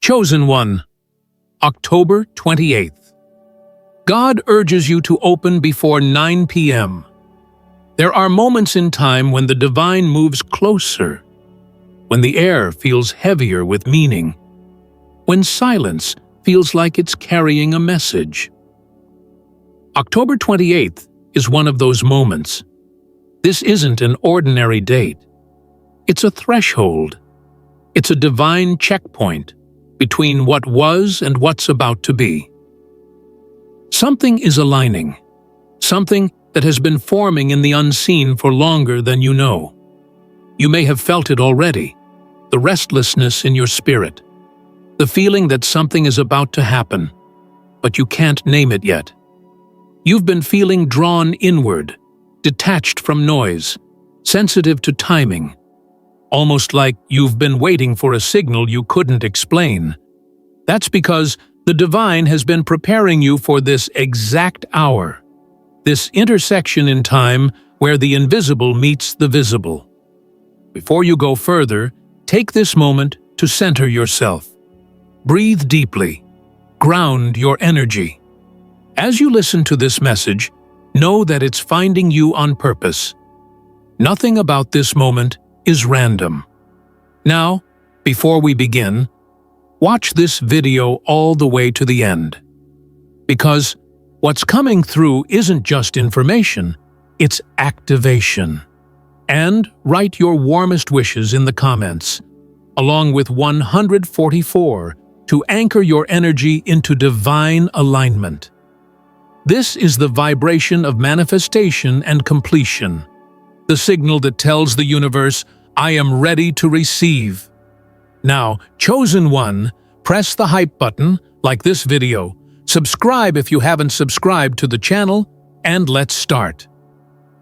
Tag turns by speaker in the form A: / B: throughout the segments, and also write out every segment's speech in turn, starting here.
A: Chosen One, October 28th. God urges you to open before 9 p.m. There are moments in time when the divine moves closer, when the air feels heavier with meaning, when silence feels like it's carrying a message. October 28th is one of those moments. This isn't an ordinary date. It's a threshold. It's a divine checkpoint between what was and what's about to be. Something is aligning, something that has been forming in the unseen for longer than you know. You may have felt it already, the restlessness in your spirit, the feeling that something is about to happen, but you can't name it yet. You've been feeling drawn inward, detached from noise, sensitive to timing, almost like you've been waiting for a signal you couldn't explain. That's because the divine has been preparing you for this exact hour, this intersection in time where the invisible meets the visible. Before you go further, take this moment to center yourself. Breathe deeply. Ground your energy. As you listen to this message, know that it's finding you on purpose. Nothing about this moment is random. Now, before we begin, watch this video all the way to the end. Because what's coming through isn't just information, it's activation. And write your warmest wishes in the comments, along with 144 to anchor your energy into divine alignment. This is the vibration of manifestation and completion, the signal that tells the universe, I am ready to receive. Now, Chosen One, press the hype button, like this video, subscribe if you haven't subscribed to the channel, and let's start.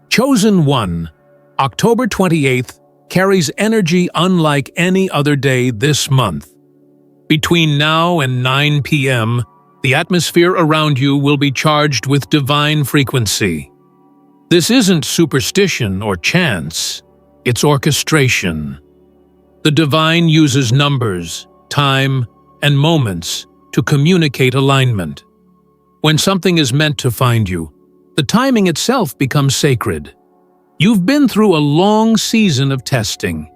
A: Chosen One, October 28th, carries energy unlike any other day this month. Between now and 9 p.m., the atmosphere around you will be charged with divine frequency. This isn't superstition or chance, it's orchestration. The divine uses numbers, time, and moments to communicate alignment. When something is meant to find you, the timing itself becomes sacred. You've been through a long season of testing,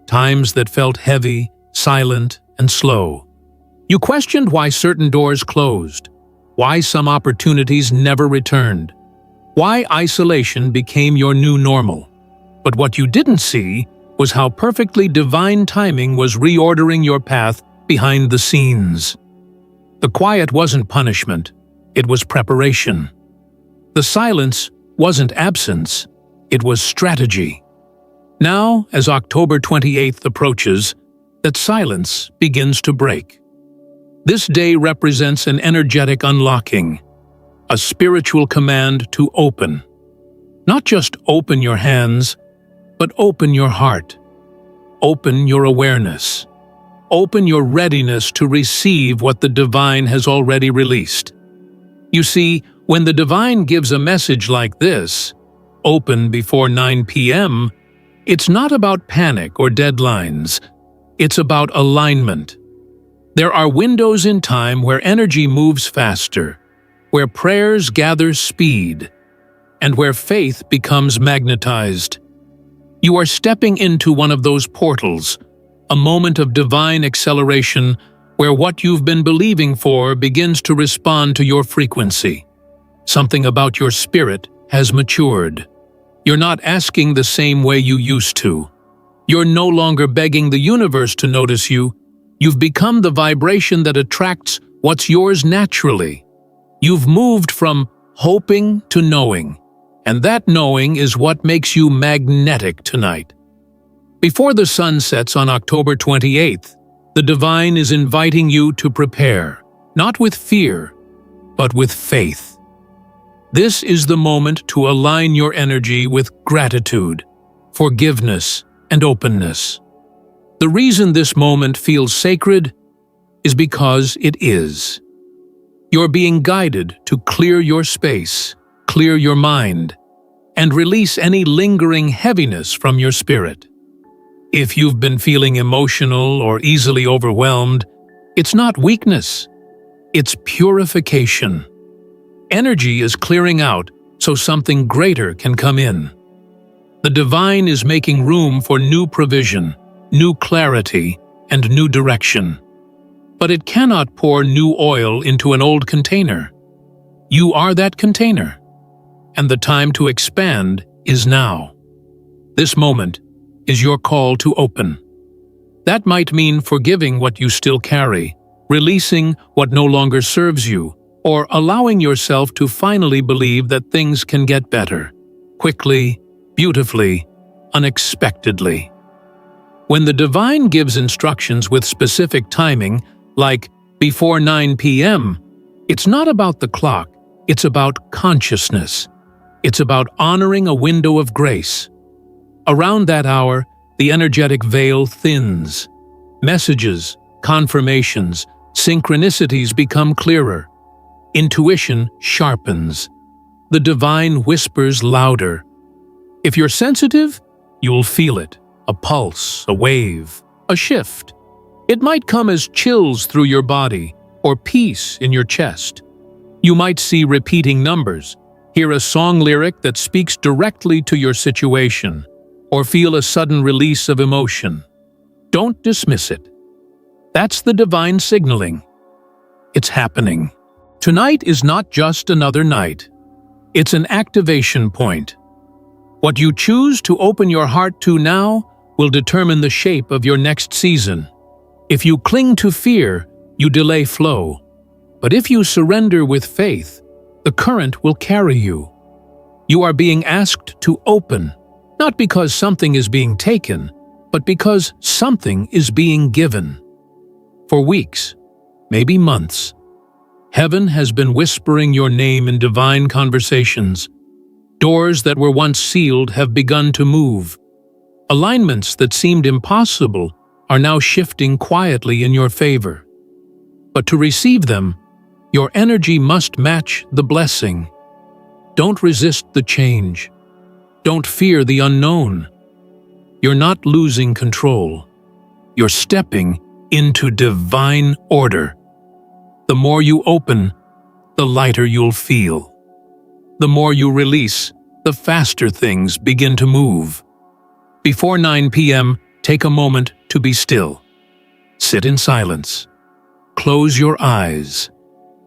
A: times that felt heavy, silent, and slow. You questioned why certain doors closed, why some opportunities never returned, why isolation became your new normal. But what you didn't see was how perfectly divine timing was reordering your path behind the scenes. The quiet wasn't punishment, it was preparation. The silence wasn't absence, it was strategy. Now, as October 28th approaches, that silence begins to break. This day represents an energetic unlocking, a spiritual command to open. Not just open your hands, but open your heart. Open your awareness. Open your readiness to receive what the divine has already released. You see, when the divine gives a message like this, open before 9 p.m., it's not about panic or deadlines. It's about alignment. There are windows in time where energy moves faster, where prayers gather speed, and where faith becomes magnetized. You are stepping into one of those portals, a moment of divine acceleration where what you've been believing for begins to respond to your frequency. Something about your spirit has matured. You're not asking the same way you used to. You're no longer begging the universe to notice you. You've become the vibration that attracts what's yours naturally. You've moved from hoping to knowing, and that knowing is what makes you magnetic tonight. Before the sun sets on October 28th, the divine is inviting you to prepare, not with fear, but with faith. This is the moment to align your energy with gratitude, forgiveness, and openness. The reason this moment feels sacred is because it is. You're being guided to clear your space, clear your mind, and release any lingering heaviness from your spirit. If you've been feeling emotional or easily overwhelmed, It's not weakness, it's purification. Energy is clearing out so something greater can come in. The divine is making room for new provision, new clarity, and new direction. But it cannot pour new oil into an old container. You are that container, and the time to expand is now. This moment is your call to open. That might mean forgiving what you still carry, releasing what no longer serves you, or allowing yourself to finally believe that things can get better, quickly, beautifully, unexpectedly. When the divine gives instructions with specific timing, like before 9 p.m., it's not about the clock, it's about consciousness. It's about honoring a window of grace. Around that hour, the energetic veil thins. Messages, confirmations, synchronicities become clearer. Intuition sharpens. The divine whispers louder. If you're sensitive, you'll feel it. A pulse, a wave, a shift. It might come as chills through your body or peace in your chest. You might see repeating numbers, hear a song lyric that speaks directly to your situation, or feel a sudden release of emotion. Don't dismiss it. That's the divine signaling. It's happening. Tonight is not just another night. It's an activation point. What you choose to open your heart to now will determine the shape of your next season. If you cling to fear, you delay flow. But if you surrender with faith, the current will carry you. You are being asked to open, not because something is being taken, but because something is being given. For weeks, maybe months, heaven has been whispering your name in divine conversations. Doors that were once sealed have begun to move. Alignments that seemed impossible are now shifting quietly in your favor. But to receive them, your energy must match the blessing. Don't resist the change. Don't fear the unknown. You're not losing control. You're stepping into divine order. The more you open, the lighter you'll feel. The more you release, the faster things begin to move. Before 9 p.m., take a moment to be still. Sit in silence. Close your eyes.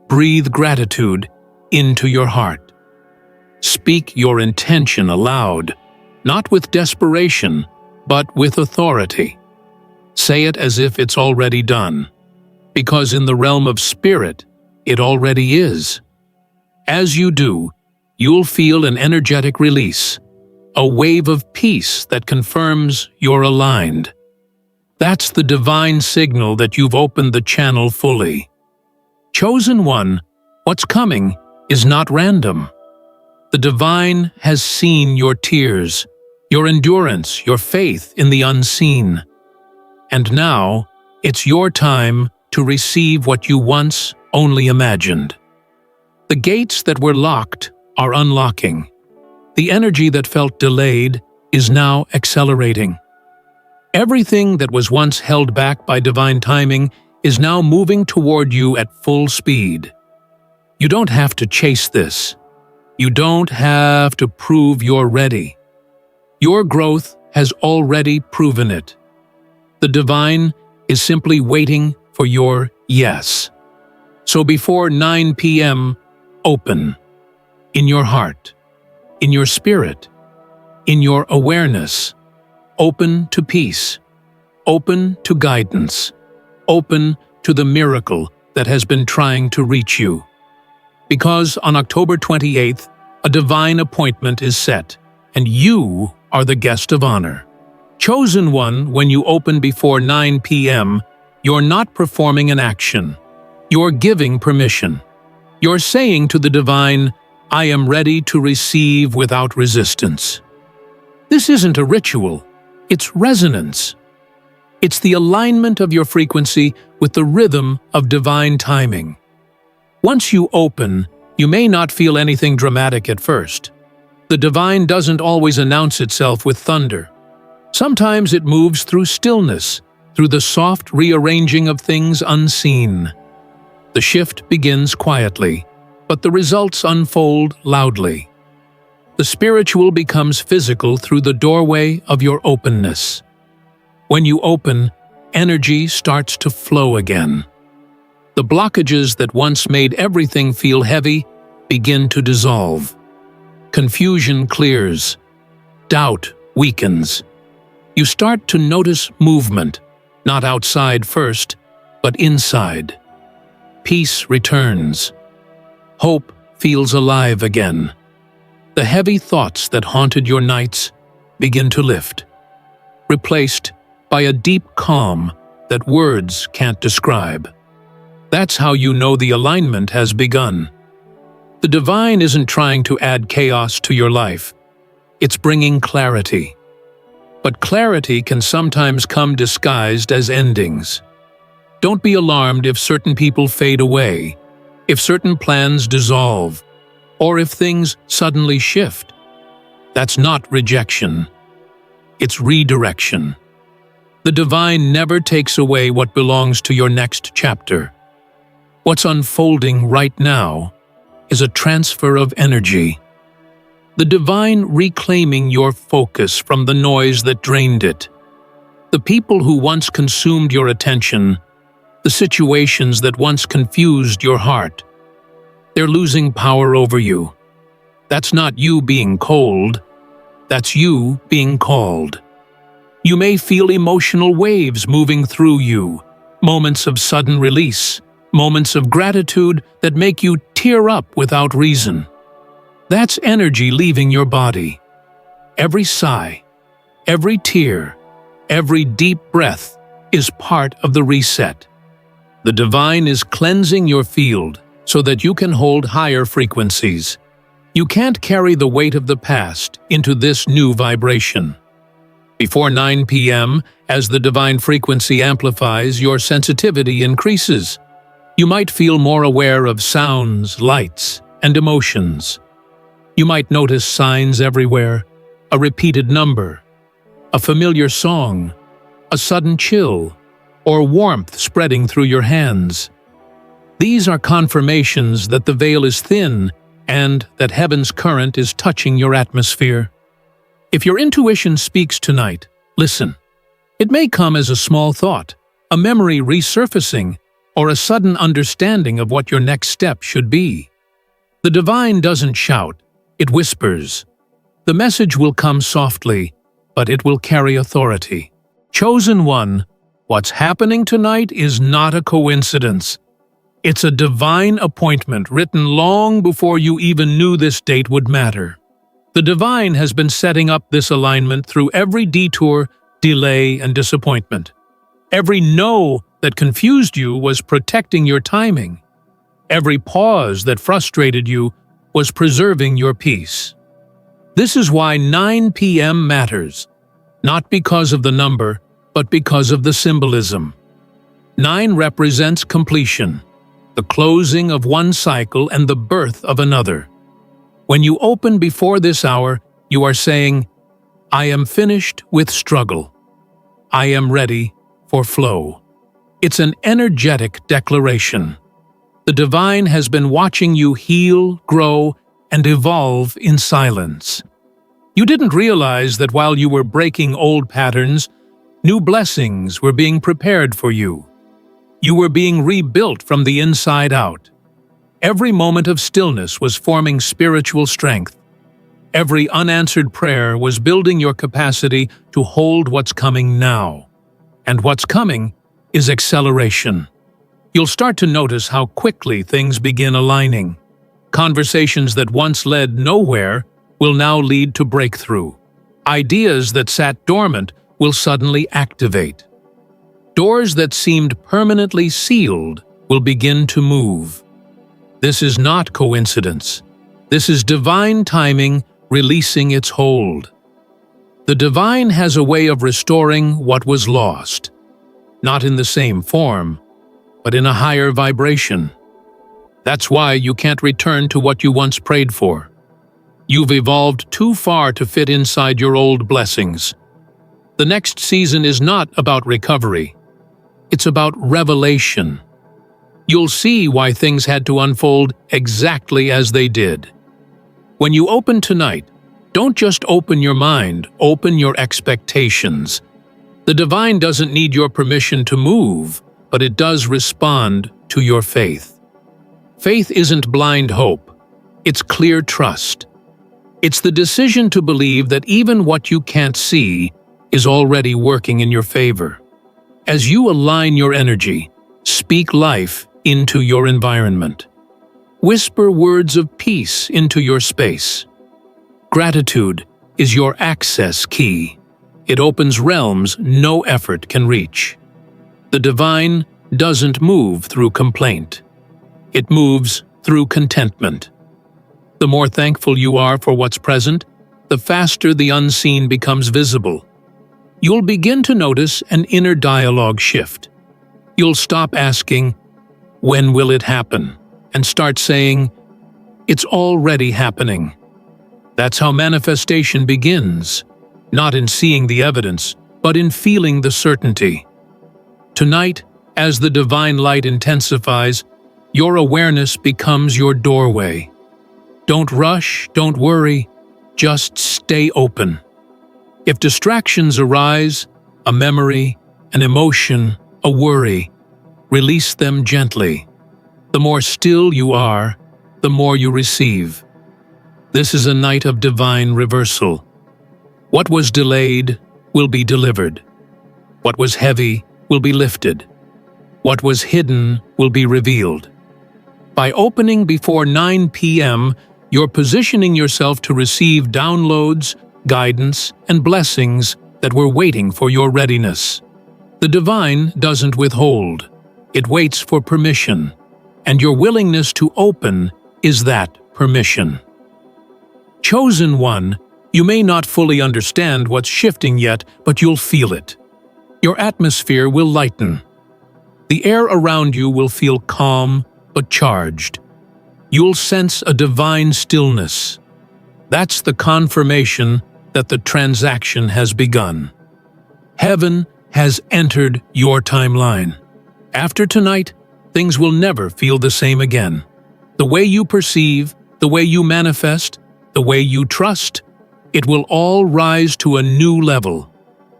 A: Breathe gratitude into your heart. Speak your intention aloud, not with desperation, but with authority. Say it as if it's already done, because in the realm of spirit, it already is. As you do, you'll feel an energetic release, a wave of peace that confirms you're aligned. That's the divine signal that you've opened the channel fully. Chosen one, what's coming is not random. The divine has seen your tears, your endurance, your faith in the unseen. And now, it's your time to receive what you once only imagined. The gates that were locked are unlocking. The energy that felt delayed is now accelerating. Everything that was once held back by divine timing is now moving toward you at full speed. You don't have to chase this. You don't have to prove you're ready. Your growth has already proven it. The divine is simply waiting for your yes. So before 9 p.m., open. In your heart, in your spirit, in your awareness. Open to peace. Open to guidance. Open to the miracle that has been trying to reach you. Because on October 28th, a divine appointment is set, and you are the guest of honor. Chosen one, when you open before 9 p.m., you're not performing an action. You're giving permission. You're saying to the divine, I am ready to receive without resistance. This isn't a ritual, it's resonance. It's the alignment of your frequency with the rhythm of divine timing. Once you open, you may not feel anything dramatic at first. The divine doesn't always announce itself with thunder. Sometimes it moves through stillness, through the soft rearranging of things unseen. The shift begins quietly, but the results unfold loudly. The spiritual becomes physical through the doorway of your openness. When you open, energy starts to flow again. The blockages that once made everything feel heavy begin to dissolve. Confusion clears. Doubt weakens. You start to notice movement, not outside first, but inside. Peace returns. Hope feels alive again. The heavy thoughts that haunted your nights begin to lift, replaced by a deep calm that words can't describe. That's how you know the alignment has begun. The divine isn't trying to add chaos to your life. It's bringing clarity. But clarity can sometimes come disguised as endings. Don't be alarmed if certain people fade away, if certain plans dissolve, or if things suddenly shift. That's not rejection. It's redirection. The divine never takes away what belongs to your next chapter. What's unfolding right now is a transfer of energy. The divine reclaiming your focus from the noise that drained it. The people who once consumed your attention, the situations that once confused your heart, they're losing power over you. That's not you being cold, that's you being called. You may feel emotional waves moving through you, moments of sudden release, moments of gratitude that make you tear up without reason. That's energy leaving your body. Every sigh, every tear, every deep breath is part of the reset. The divine is cleansing your field so that you can hold higher frequencies. You can't carry the weight of the past into this new vibration. Before 9 p.m., as the divine frequency amplifies, your sensitivity increases. You might feel more aware of sounds, lights, and emotions. You might notice signs everywhere, a repeated number, a familiar song, a sudden chill, or warmth spreading through your hands. These are confirmations that the veil is thin and that heaven's current is touching your atmosphere. If your intuition speaks tonight, listen. It may come as a small thought, a memory resurfacing, or a sudden understanding of what your next step should be. The divine doesn't shout, it whispers. The message will come softly, but it will carry authority. Chosen one, what's happening tonight is not a coincidence. It's a divine appointment written long before you even knew this date would matter. The divine has been setting up this alignment through every detour, delay, and disappointment. Every no that confused you was protecting your timing. Every pause that frustrated you was preserving your peace. This is why 9 p.m. matters, not because of the number, but because of the symbolism. 9 represents completion, the closing of one cycle and the birth of another. When you open before this hour, you are saying, I am finished with struggle. I am ready for flow. It's an energetic declaration. The divine has been watching you heal, grow, and evolve in silence. You didn't realize that while you were breaking old patterns, new blessings were being prepared for you. You were being rebuilt from the inside out. Every moment of stillness was forming spiritual strength. Every unanswered prayer was building your capacity to hold what's coming now. And what's coming is acceleration. You'll start to notice how quickly things begin aligning. Conversations that once led nowhere will now lead to breakthrough. Ideas that sat dormant will suddenly activate. Doors that seemed permanently sealed will begin to move. This is not coincidence. This is divine timing releasing its hold. The divine has a way of restoring what was lost, not in the same form, but in a higher vibration. That's why you can't return to what you once prayed for. You've evolved too far to fit inside your old blessings. The next season is not about recovery. It's about revelation. You'll see why things had to unfold exactly as they did. When you open tonight, don't just open your mind, open your expectations. The divine doesn't need your permission to move, but it does respond to your faith. Faith isn't blind hope. It's clear trust. It's the decision to believe that even what you can't see is already working in your favor. As you align your energy, speak life into your environment. Whisper words of peace into your space. Gratitude is your access key. It opens realms no effort can reach. The divine doesn't move through complaint. It moves through contentment. The more thankful you are for what's present, the faster the unseen becomes visible. You'll begin to notice an inner dialogue shift. You'll stop asking, "When will it happen?" and start saying, "It's already happening." That's how manifestation begins, not in seeing the evidence, but in feeling the certainty. Tonight, as the divine light intensifies, your awareness becomes your doorway. Don't rush, don't worry, just stay open. If distractions arise, a memory, an emotion, a worry, release them gently. The more still you are, the more you receive. This is a night of divine reversal. What was delayed will be delivered. What was heavy will be lifted. What was hidden will be revealed. By opening before 9 p.m., you're positioning yourself to receive downloads, guidance, and blessings that were waiting for your readiness. The divine doesn't withhold. It waits for permission, and your willingness to open is that permission. Chosen one, you may not fully understand what's shifting yet, but you'll feel it. Your atmosphere will lighten. The air around you will feel calm but charged. You'll sense a divine stillness. That's the confirmation that the transaction has begun. Heaven has entered your timeline. After tonight, things will never feel the same again. The way you perceive, the way you manifest, the way you trust, it will all rise to a new level.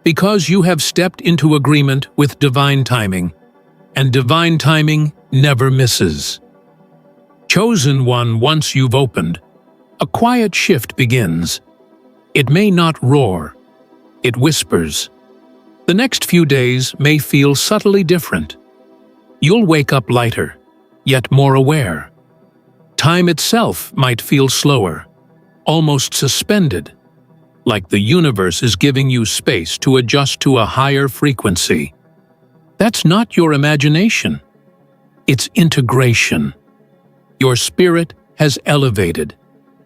A: Because you have stepped into agreement with divine timing, and divine timing never misses. Chosen one, once you've opened, a quiet shift begins. It may not roar, it whispers. The next few days may feel subtly different. You'll wake up lighter, yet more aware. Time itself might feel slower, almost suspended, like the universe is giving you space to adjust to a higher frequency. That's not your imagination. It's integration. Your spirit has elevated,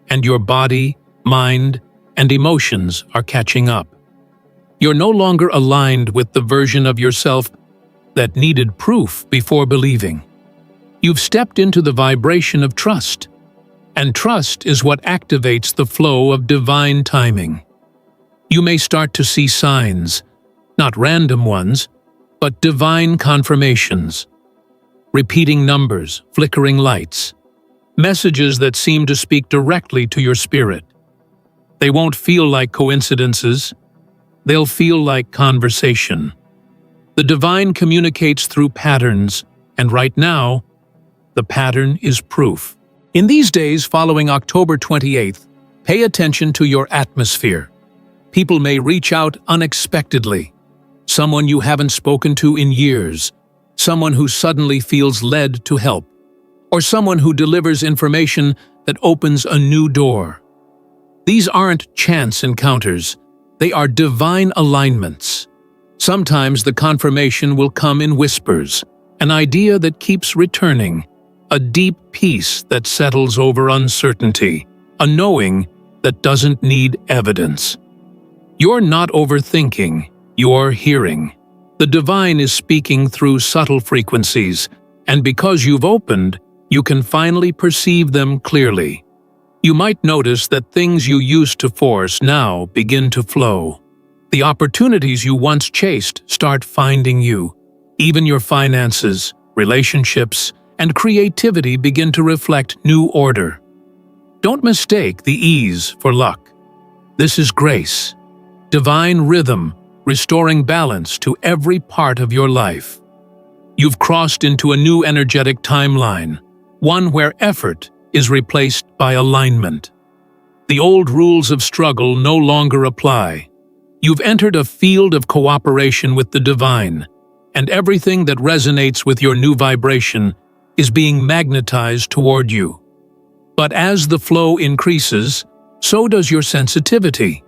A: and your body, mind, and emotions are catching up. You're no longer aligned with the version of yourself that needed proof before believing. You've stepped into the vibration of trust, and trust is what activates the flow of divine timing. You may start to see signs, not random ones, but divine confirmations. Repeating numbers, flickering lights, messages that seem to speak directly to your spirit. They won't feel like coincidences. They'll feel like conversation. The divine communicates through patterns, and right now, the pattern is proof. In these days following October 28th, pay attention to your atmosphere. People may reach out unexpectedly. Someone you haven't spoken to in years. Someone who suddenly feels led to help. Or someone who delivers information that opens a new door. These aren't chance encounters. They are divine alignments. Sometimes the confirmation will come in whispers, an idea that keeps returning, a deep peace that settles over uncertainty, a knowing that doesn't need evidence. You're not overthinking, you're hearing. The divine is speaking through subtle frequencies, and because you've opened, you can finally perceive them clearly. You might notice that things you used to force now begin to flow. The opportunities you once chased start finding you. Even your finances, relationships, and creativity begin to reflect new order. Don't mistake the ease for luck. This is grace, divine rhythm, restoring balance to every part of your life. You've crossed into a new energetic timeline, one where effort is replaced by alignment. The old rules of struggle no longer apply. You've entered a field of cooperation with the divine, and everything that resonates with your new vibration is being magnetized toward you. But as the flow increases, so does your sensitivity.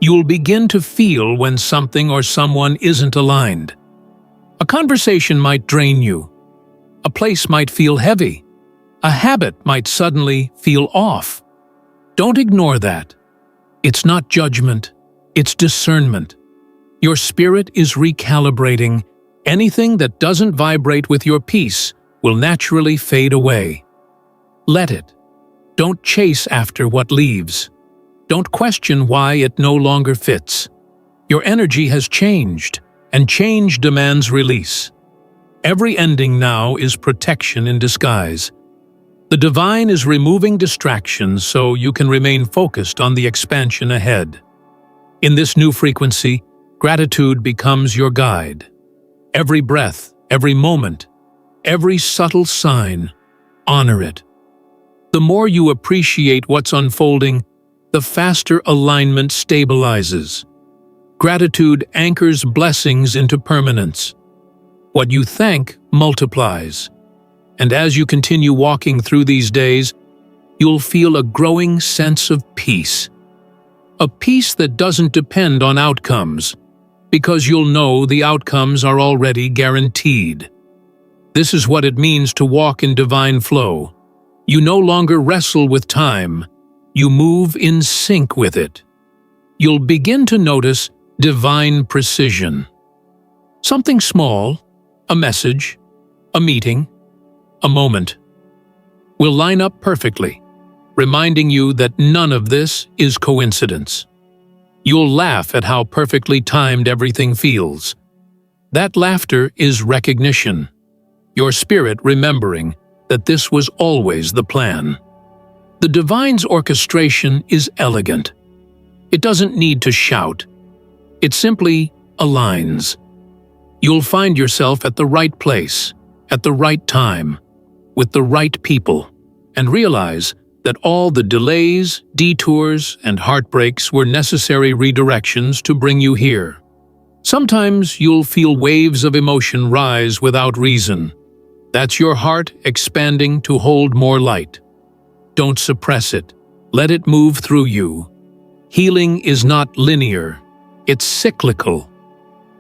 A: You'll begin to feel when something or someone isn't aligned. A conversation might drain you. A place might feel heavy. A habit might suddenly feel off. Don't ignore that. It's not judgment, it's discernment. Your spirit is recalibrating. Anything that doesn't vibrate with your peace will naturally fade away. Let it. Don't chase after what leaves. Don't question why it no longer fits. Your energy has changed, and change demands release. Every ending now is protection in disguise. The divine is removing distractions so you can remain focused on the expansion ahead. In this new frequency, gratitude becomes your guide. Every breath, every moment, every subtle sign, honor it. The more you appreciate what's unfolding, the faster alignment stabilizes. Gratitude anchors blessings into permanence. What you thank multiplies. And as you continue walking through these days, you'll feel a growing sense of peace. A peace that doesn't depend on outcomes, because you'll know the outcomes are already guaranteed. This is what it means to walk in divine flow. You no longer wrestle with time, you move in sync with it. You'll begin to notice divine precision. Something small, a message, a meeting, a moment, will line up perfectly, reminding you that none of this is coincidence. You'll laugh at how perfectly timed everything feels. That laughter is recognition, your spirit remembering that this was always the plan. The divine's orchestration is elegant. It doesn't need to shout. It simply aligns. You'll find yourself at the right place, at the right time, with the right people, and realize that all the delays, detours, and heartbreaks were necessary redirections to bring you here. Sometimes you'll feel waves of emotion rise without reason. That's your heart expanding to hold more light. Don't suppress it. Let it move through you. Healing is not linear. It's cyclical.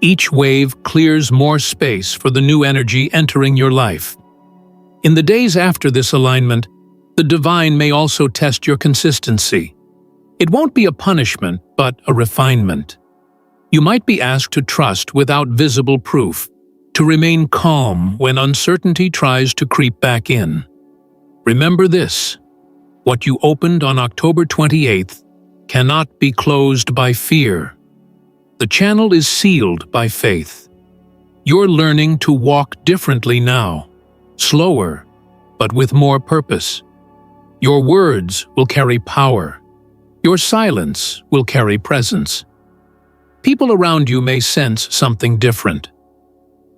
A: Each wave clears more space for the new energy entering your life. In the days after this alignment, the divine may also test your consistency. It won't be a punishment, but a refinement. You might be asked to trust without visible proof, to remain calm when uncertainty tries to creep back in. Remember this: what you opened on October 28th cannot be closed by fear. The channel is sealed by faith. You're learning to walk differently now, slower, but with more purpose. Your words will carry power. Your silence will carry presence. People around you may sense something different.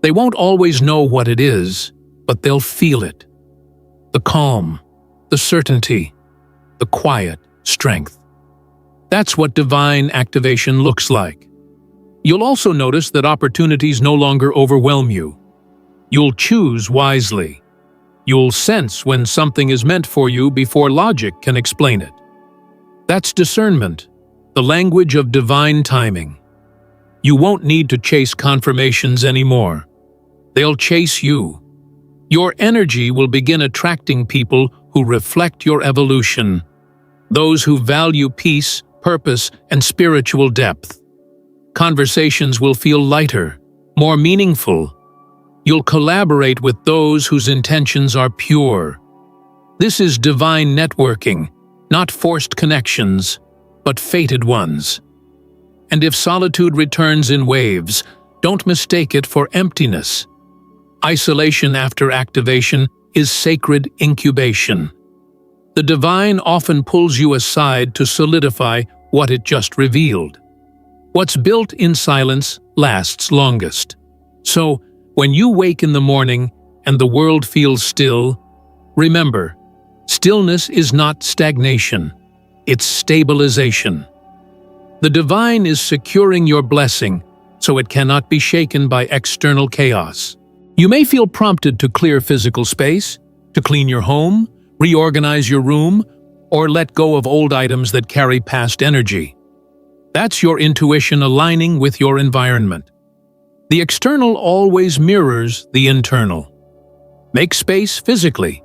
A: They won't always know what it is, but they'll feel it. The calm, the certainty, the quiet strength. That's what divine activation looks like. You'll also notice that opportunities no longer overwhelm you. You'll choose wisely. You'll sense when something is meant for you before logic can explain it. That's discernment, the language of divine timing. You won't need to chase confirmations anymore. They'll chase you. Your energy will begin attracting people who reflect your evolution, those who value peace, purpose, and spiritual depth. Conversations will feel lighter, more meaningful. You'll collaborate with those whose intentions are pure. This is divine networking, not forced connections, but fated ones. And if solitude returns in waves, don't mistake it for emptiness. Isolation after activation is sacred incubation. The divine often pulls you aside to solidify what it just revealed. What's built in silence lasts longest. So, when you wake in the morning and the world feels still, remember, stillness is not stagnation, it's stabilization. The divine is securing your blessing, so it cannot be shaken by external chaos. You may feel prompted to clear physical space, to clean your home, reorganize your room, or let go of old items that carry past energy. That's your intuition aligning with your environment. The external always mirrors the internal. Make space physically,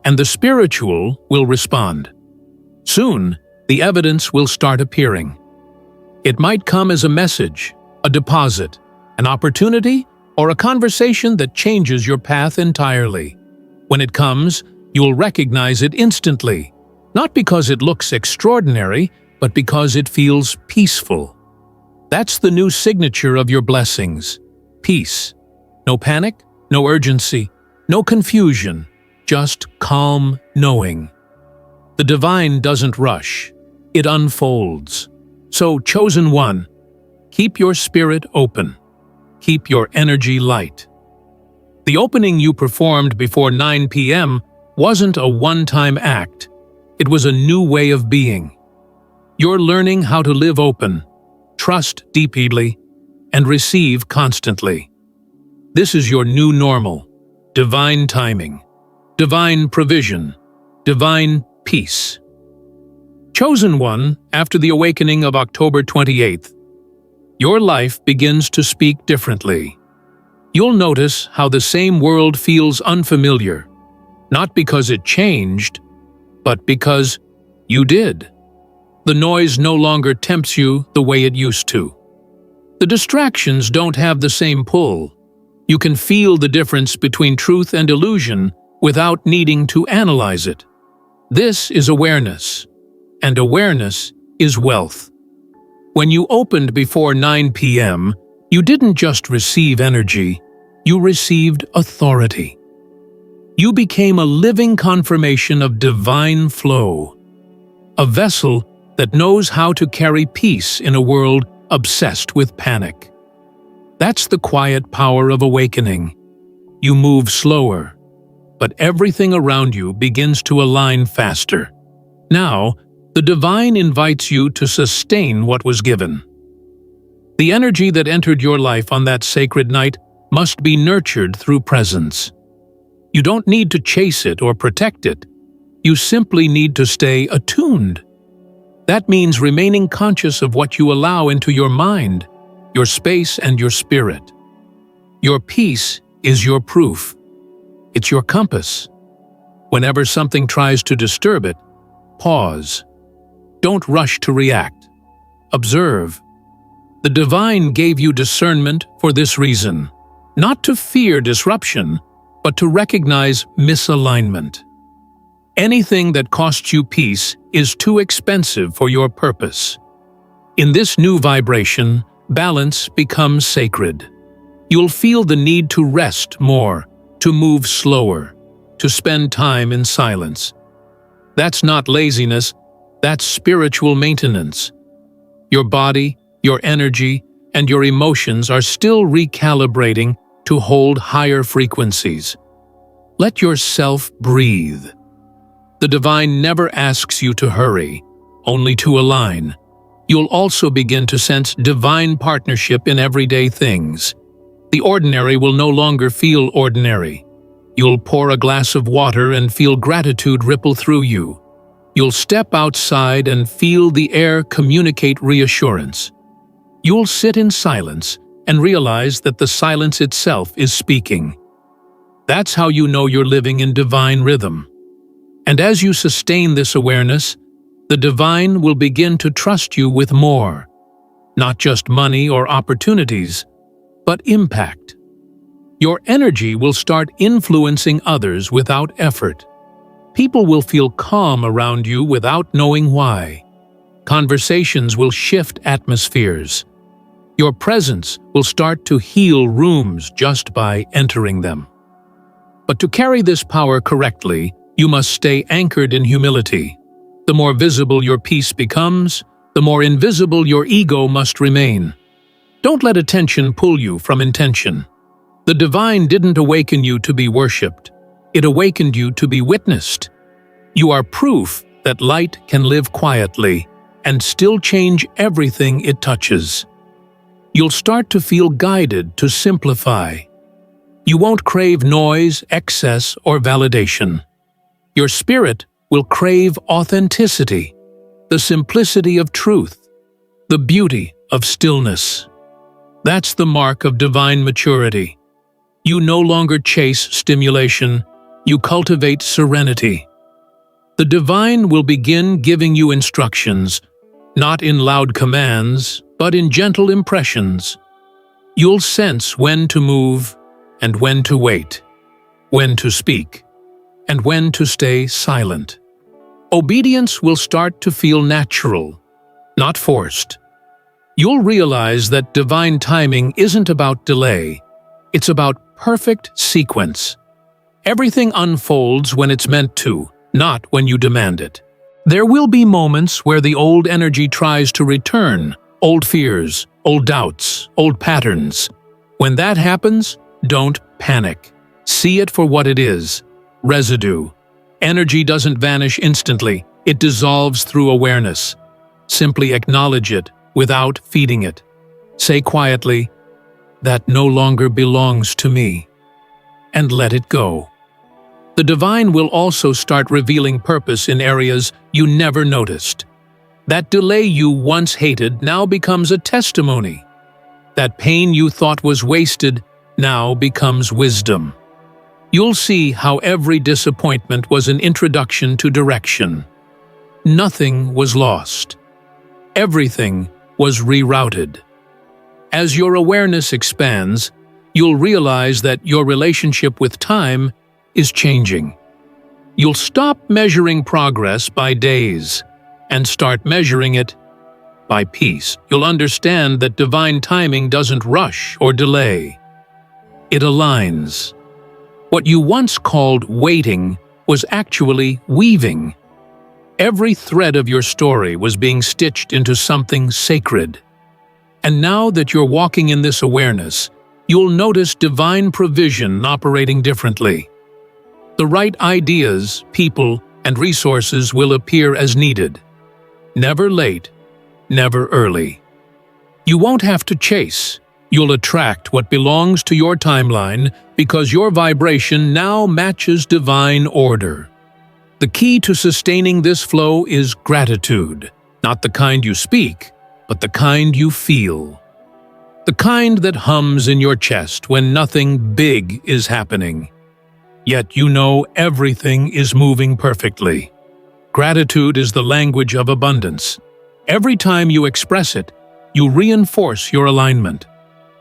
A: and the spiritual will respond. Soon, the evidence will start appearing. It might come as a message, a deposit, an opportunity, or a conversation that changes your path entirely. When it comes, you'll recognize it instantly, not because it looks extraordinary, but because it feels peaceful. That's the new signature of your blessings. Peace. No panic, no urgency, no confusion, just calm knowing. The divine doesn't rush, it unfolds. So, chosen one, keep your spirit open. Keep your energy light. The opening you performed before 9 p.m. wasn't a one-time act. It was a new way of being. You're learning how to live open, trust deeply, and receive constantly. This is your new normal. Divine timing, divine provision, divine peace. Chosen one, after the awakening of October 28th, your life begins to speak differently. You'll notice how the same world feels unfamiliar, not because it changed, but because you did. The noise no longer tempts you the way it used to. The distractions don't have the same pull. You can feel the difference between truth and illusion without needing to analyze it. This is awareness, and awareness is wealth. When you opened before 9 p.m., you didn't just receive energy, you received authority. You became a living confirmation of divine flow, a vessel that knows how to carry peace in a world obsessed with panic. That's the quiet power of awakening. You move slower, but everything around you begins to align faster. Now, the divine invites you to sustain what was given. The energy that entered your life on that sacred night must be nurtured through presence. You don't need to chase it or protect it. You simply need to stay attuned. That means remaining conscious of what you allow into your mind, your space, and your spirit. Your peace is your proof. It's your compass. Whenever something tries to disturb it, pause. Don't rush to react. Observe. The divine gave you discernment for this reason, not to fear disruption, but to recognize misalignment. Anything that costs you peace is too expensive for your purpose. In this new vibration, balance becomes sacred. You'll feel the need to rest more, to move slower, to spend time in silence. That's not laziness, that's spiritual maintenance. Your body, your energy, and your emotions are still recalibrating to hold higher frequencies. Let yourself breathe. The divine never asks you to hurry, only to align. You'll also begin to sense divine partnership in everyday things. The ordinary will no longer feel ordinary. You'll pour a glass of water and feel gratitude ripple through you. You'll step outside and feel the air communicate reassurance. You'll sit in silence and realize that the silence itself is speaking. That's how you know you're living in divine rhythm. And as you sustain this awareness, the divine will begin to trust you with more, not just money or opportunities, but impact. Your energy will start influencing others without effort. People will feel calm around you without knowing why. Conversations will shift atmospheres. Your presence will start to heal rooms just by entering them. But to carry this power correctly, you must stay anchored in humility. The more visible your peace becomes, the more invisible your ego must remain. Don't let attention pull you from intention. The divine didn't awaken you to be worshipped. It awakened you to be witnessed. You are proof that light can live quietly and still change everything it touches. You'll start to feel guided to simplify. You won't crave noise, excess, or validation. Your spirit will crave authenticity, the simplicity of truth, the beauty of stillness. That's the mark of divine maturity. You no longer chase stimulation, you cultivate serenity. The divine will begin giving you instructions, not in loud commands, but in gentle impressions. You'll sense when to move and when to wait, when to speak, and when to stay silent. Obedience will start to feel natural, not forced. You'll realize that divine timing isn't about delay, it's about perfect sequence. Everything unfolds when it's meant to, not when you demand it. There will be moments where the old energy tries to return, old fears, old doubts, old patterns. When that happens, don't panic. See it for what it is: residue. Energy doesn't vanish instantly, it dissolves through awareness. Simply acknowledge it without feeding it. Say quietly, "That no longer belongs to me," and let it go. The divine will also start revealing purpose in areas you never noticed. That delay you once hated now becomes a testimony. That pain you thought was wasted now becomes wisdom. You'll see how every disappointment was an introduction to direction. Nothing was lost. Everything was rerouted. As your awareness expands, you'll realize that your relationship with time is changing. You'll stop measuring progress by days and start measuring it by peace. You'll understand that divine timing doesn't rush or delay. It aligns. What you once called waiting was actually weaving. Every thread of your story was being stitched into something sacred. And now that you're walking in this awareness, you'll notice divine provision operating differently. The right ideas, people, and resources will appear as needed. Never late, never early. You won't have to chase. You'll attract what belongs to your timeline because your vibration now matches divine order. The key to sustaining this flow is gratitude, not the kind you speak, but the kind you feel. The kind that hums in your chest when nothing big is happening. Yet you know everything is moving perfectly. Gratitude is the language of abundance. Every time you express it, you reinforce your alignment.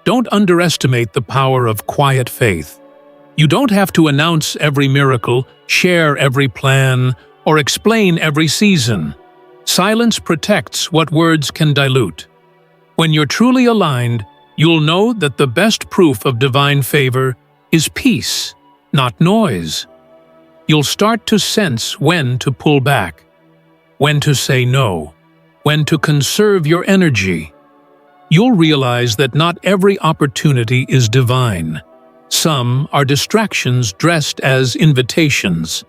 A: Don't underestimate the power of quiet faith. You don't have to announce every miracle, share every plan, or explain every season. Silence protects what words can dilute. When you're truly aligned, you'll know that the best proof of divine favor is peace, not noise. You'll start to sense when to pull back, when to say no, when to conserve your energy. You'll realize that not every opportunity is divine. Some are distractions dressed as invitations.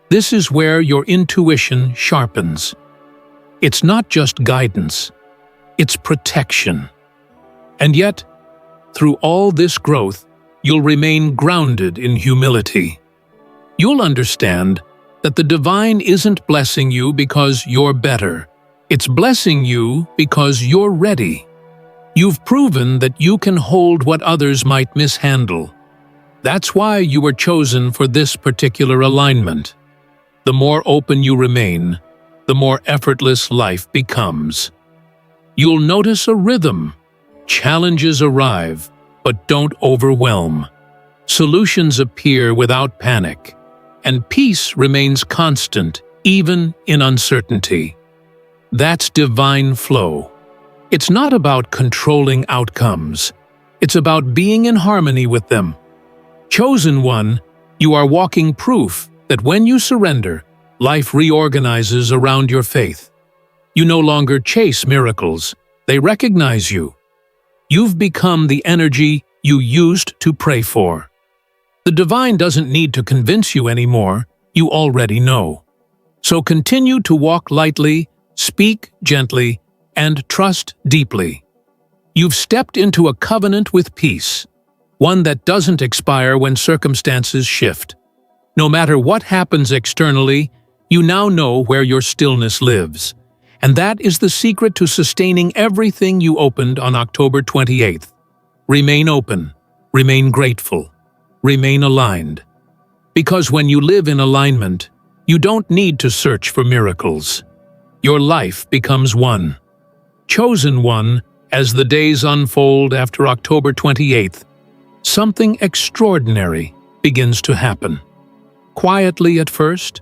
A: This is where your intuition sharpens. It's not just guidance, it's protection. And yet, through all this growth, you'll remain grounded in humility. You'll understand that the divine isn't blessing you because you're better. It's blessing you because you're ready. You've proven that you can hold what others might mishandle. That's why you were chosen for this particular alignment. The more open you remain, the more effortless life becomes. You'll notice a rhythm. Challenges arrive, but don't overwhelm. Solutions appear without panic, and peace remains constant even in uncertainty. That's divine flow. It's not about controlling outcomes. It's about being in harmony with them. Chosen one, You are walking proof that when you surrender, life reorganizes around your faith. You no longer chase miracles, they recognize you. You've become the energy you used to pray for. The divine doesn't need to convince you anymore, you already know. So continue to walk lightly, speak gently, and trust deeply. You've stepped into a covenant with peace, one that doesn't expire when circumstances shift. No matter what happens externally, you now know where your stillness lives. And that is the secret to sustaining everything you opened on October 28th. Remain open, remain grateful, remain aligned. Because when you live in alignment, you don't need to search for miracles. Your life becomes one. Chosen one, as the days unfold after October 28th, something extraordinary begins to happen. Quietly at first,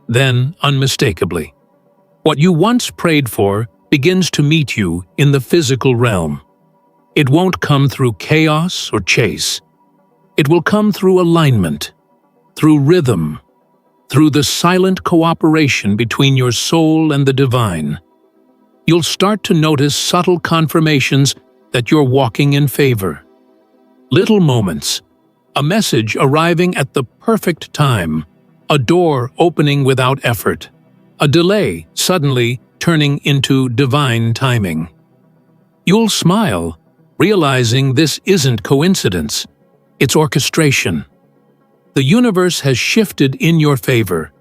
A: then unmistakably. What you once prayed for begins to meet you in the physical realm. It won't come through chaos or chase. It will come through alignment, through rhythm, through the silent cooperation between your soul and the divine. You'll start to notice subtle confirmations that you're walking in favor. Little moments, a message arriving at the perfect time, a door opening without effort, a delay suddenly turning into divine timing. You'll smile, realizing this isn't coincidence, it's orchestration. The universe has shifted in your favor,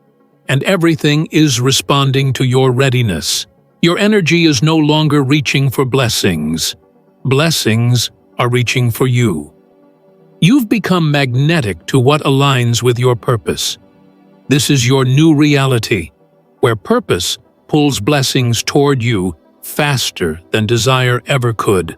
A: and everything is responding to your readiness. Your energy is no longer reaching for blessings. Blessings are reaching for you. You've become magnetic to what aligns with your purpose. This is your new reality, where purpose pulls blessings toward you faster than desire ever could.